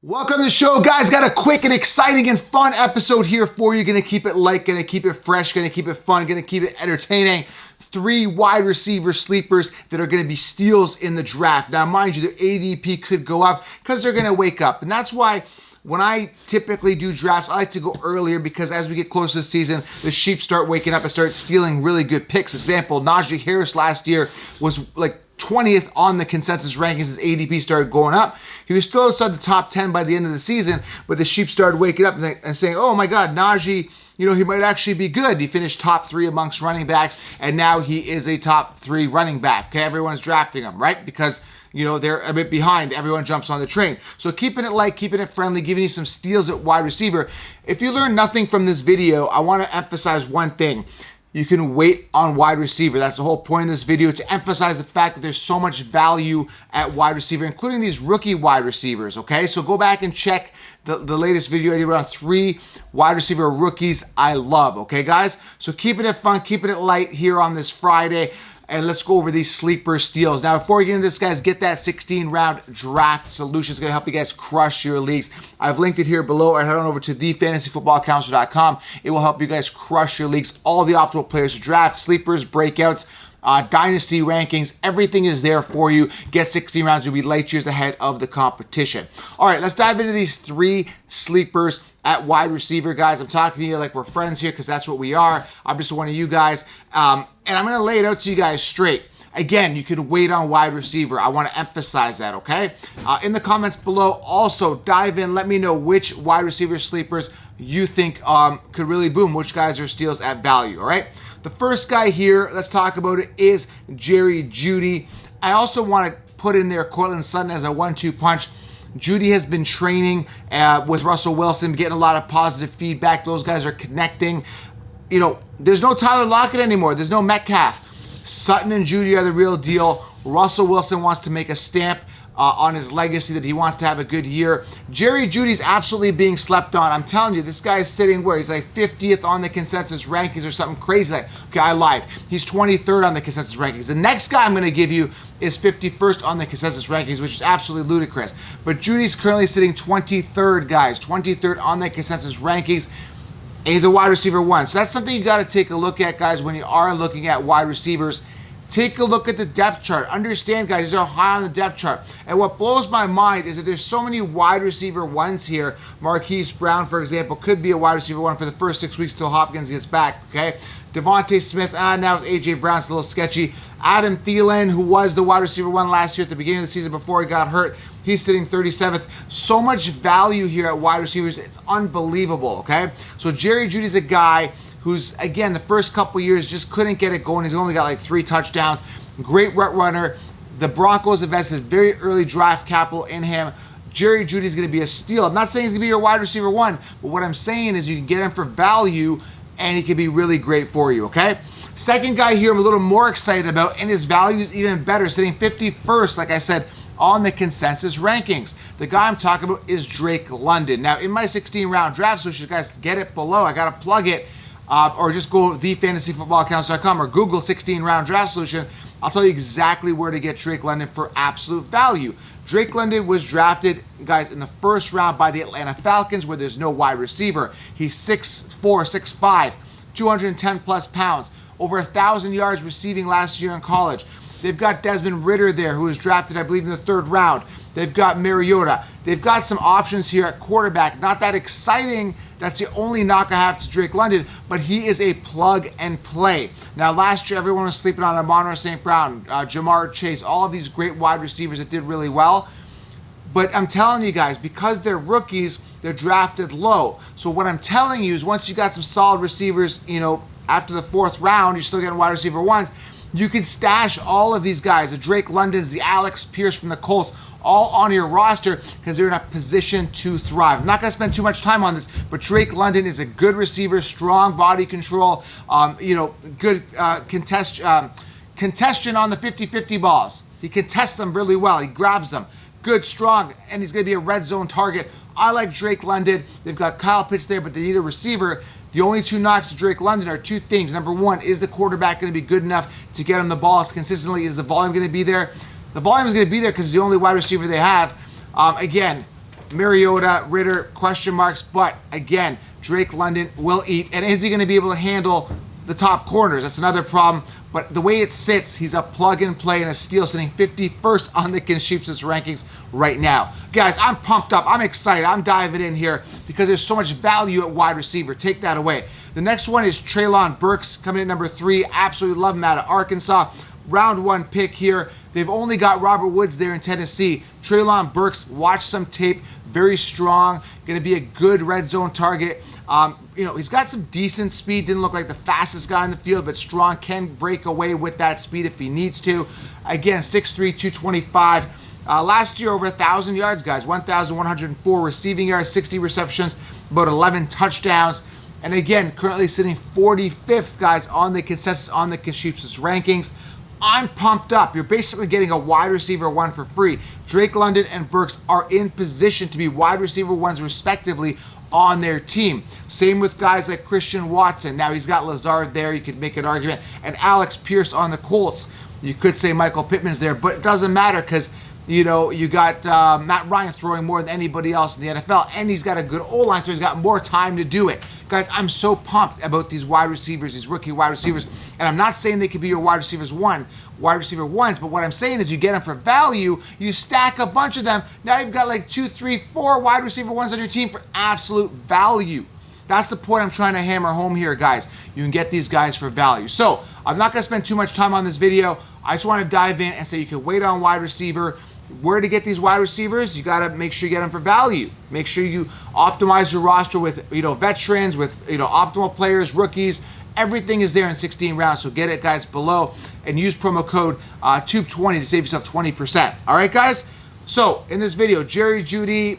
Welcome to the show, guys. Got a quick and exciting and fun episode here for you. Gonna keep it light, gonna keep it fresh, gonna keep it fun, gonna keep it entertaining. 3 wide receiver sleepers that are gonna be steals in the draft. Now, mind you, their ADP could go up because they're gonna wake up. And that's why when I typically do drafts, I like to go earlier because as we get closer to the season, the sheep start waking up and start stealing really good picks. Example, Najee Harris last year was like 20th on the consensus rankings as ADP started going up. He was still outside the top 10 by the end of the season, but the sheep started waking up and saying, oh my God, Najee, he might actually be good. He finished top 3 amongst running backs, and now he is a top 3 running back. Okay, everyone's drafting him, right? Because they're a bit behind. Everyone jumps on the train. So keeping it light, keeping it friendly, giving you some steals at wide receiver. If you learn nothing from this video, I want to emphasize one thing. You can wait on wide receiver. That's the whole point of this video, to emphasize the fact that there's so much value at wide receiver, including these rookie wide receivers, okay? So go back and check the latest video I did around 3 wide receiver rookies I love, okay, guys? So keeping it fun, keeping it light here on this Friday. And let's go over these sleeper steals. Now, before we get into this, guys, get that 16-round draft solution. It's going to help you guys crush your leagues. I've linked it here below. Or head on over to thefantasyfootballcounselor.com. It will help you guys crush your leagues. All the optimal players to draft, sleepers, breakouts, dynasty rankings, everything is there for you. Get 16 rounds. You'll be light years ahead of the competition. All right, let's dive into these 3 sleepers at wide receiver, guys. I'm talking to you like we're friends here because that's what we are. I'm just one of you guys. And I'm going to lay it out to you guys straight. Again, you could wait on wide receiver. I want to emphasize that, okay? In the comments below, also dive in. Let me know which wide receiver sleepers you think could really boom, which guys are steals at value, all right? The first guy here, let's talk about it, is Jeudy. I also want to put in there Cortland Sutton as a 1-2 punch. Jeudy has been training with Russell Wilson, getting a lot of positive feedback. Those guys are connecting. There's no Tyler Lockett anymore. There's no Metcalf. Sutton and Jeudy are the real deal. Russell Wilson wants to make a stamp on his legacy that he wants to have a good year. Jeudy's absolutely being slept on. I'm telling you, this guy is sitting where? He's like 50th on the consensus rankings or something crazy. Okay, I lied. He's 23rd on the consensus rankings. The next guy I'm going to give you is 51st on the consensus rankings, which is absolutely ludicrous. But Jeudy's currently sitting 23rd, guys. 23rd on the consensus rankings. And he's a wide receiver 1. So that's something you got to take a look at, guys, when you are looking at wide receivers. Take a look at the depth chart. Understand, guys, these are high on the depth chart. And what blows my mind is that there's so many wide receiver 1s here. Marquise Brown, for example, could be a wide receiver 1 for the first 6 weeks till Hopkins gets back, okay? Devontae Smith, now with A.J. Brown's a little sketchy. Adam Thielen, who was the wide receiver 1 last year at the beginning of the season before he got hurt, he's sitting 37th. So much value here at wide receivers. It's unbelievable, okay? So Jeudy's a guy who's, again, the first couple years just couldn't get it going. He's only got like 3 touchdowns. Great route runner. The Broncos invested very early draft capital in him. Jeudy's going to be a steal. I'm not saying he's going to be your wide receiver 1, but what I'm saying is you can get him for value, and he can be really great for you, okay? Second guy here I'm a little more excited about, and his value is even better, sitting 51st, like I said, on the consensus rankings. The guy I'm talking about is Drake London. Now, in my 16-round draft solution, guys, get it below. I got to plug it. Or just go to thefantasyfootballcounselor.com or Google 16-round draft solution. I'll tell you exactly where to get Drake London for absolute value. Drake London was drafted, guys, in the first round by the Atlanta Falcons, where there's no wide receiver. He's 6'4", 6'5", 210 plus pounds, over 1,000 yards receiving last year in college. They've got Desmond Ridder there, who was drafted, I believe, in the 3rd round. They've got Mariota. They've got some options here at quarterback. Not that exciting. That's the only knock I have to Drake London, but he is a plug and play. Now, last year, everyone was sleeping on Amon-Ra St. Brown, Jamar Chase, all of these great wide receivers that did really well. But I'm telling you guys, because they're rookies, they're drafted low. So what I'm telling you is once you got some solid receivers, after the 4th round, you're still getting wide receiver 1s, you can stash all of these guys, the Drake Londons, the Alex Pierce from the Colts, all on your roster because they're in a position to thrive. I'm not going to spend too much time on this, but Drake London is a good receiver, strong body control, good congestion on the 50-50 balls. He contests them really well. He grabs them. Good, strong, and he's going to be a red zone target. I like Drake London. They've got Kyle Pitts there, but they need a receiver. The only 2 knocks to Drake London are 2 things. Number 1, is the quarterback going to be good enough to get him the ball as consistently? Is the volume going to be there? The volume is going to be there because it's the only wide receiver they have. Again, Mariota, Ritter, question marks, but again, Drake London will eat. And is he going to be able to handle the top corners? That's another problem. But the way it sits, he's a plug and play and a steal, sitting 51st on the consensus rankings right now. Guys, I'm pumped up. I'm excited. I'm diving in here because there's so much value at wide receiver. Take that away. The next one is Treylon Burks coming in number 3. Absolutely love him out of Arkansas. Round 1 pick here. They've only got Robert Woods there in Tennessee. Treylon Burks, watch some tape. Very strong. Going to be a good red zone target. He's got some decent speed. Didn't look like the fastest guy in the field, but strong. Can break away with that speed if he needs to. Again, 6'3", 225. Last year, over 1,000 yards, guys. 1,104 receiving yards, 60 receptions, about 11 touchdowns. And again, currently sitting 45th, guys, on the consensus, on the consensus rankings. I'm pumped up. You're basically getting a wide receiver 1 for free. Drake London and Burks are in position to be wide receiver 1s respectively on their team. Same with guys like Christian Watson. Now he's got Lazard there. You could make an argument. And Alex Pierce on the Colts. You could say Michael Pittman's there, but it doesn't matter because, you got Matt Ryan throwing more than anybody else in the NFL, and he's got a good O-line, so he's got more time to do it. Guys, I'm so pumped about these wide receivers, these rookie wide receivers, and I'm not saying they could be your wide receiver 1s, but what I'm saying is you get them for value, you stack a bunch of them, now you've got like 2, 3, 4 wide receiver 1s on your team for absolute value. That's the point I'm trying to hammer home here, guys. You can get these guys for value. So, I'm not going to spend too much time on this video. I just want to dive in and say you can wait on wide receiver. Where to get these wide receivers? You got to make sure you get them for value. Make sure you optimize your roster with, veterans, with, optimal players, rookies. Everything is there in 16 rounds. So get it, guys, below and use promo code TUBE20 to save yourself 20%. All right, guys? So in this video, Jeudy,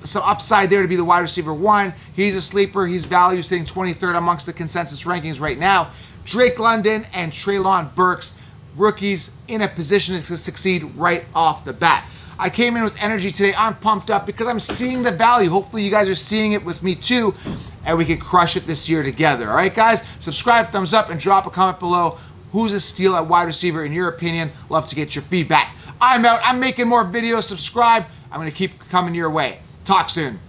some upside there to be the wide receiver 1. He's a sleeper. He's value, sitting 23rd amongst the consensus rankings right now. Drake London and Treylon Burks, rookies in a position to succeed right off the bat. I came in with energy today. I'm pumped up because I'm seeing the value. Hopefully you guys are seeing it with me too, and we can crush it this year together. All right, guys? Subscribe, thumbs up, and drop a comment below. Who's a steal at wide receiver in your opinion? Love to get your feedback. I'm out. I'm making more videos. Subscribe. I'm going to keep coming your way. Talk soon.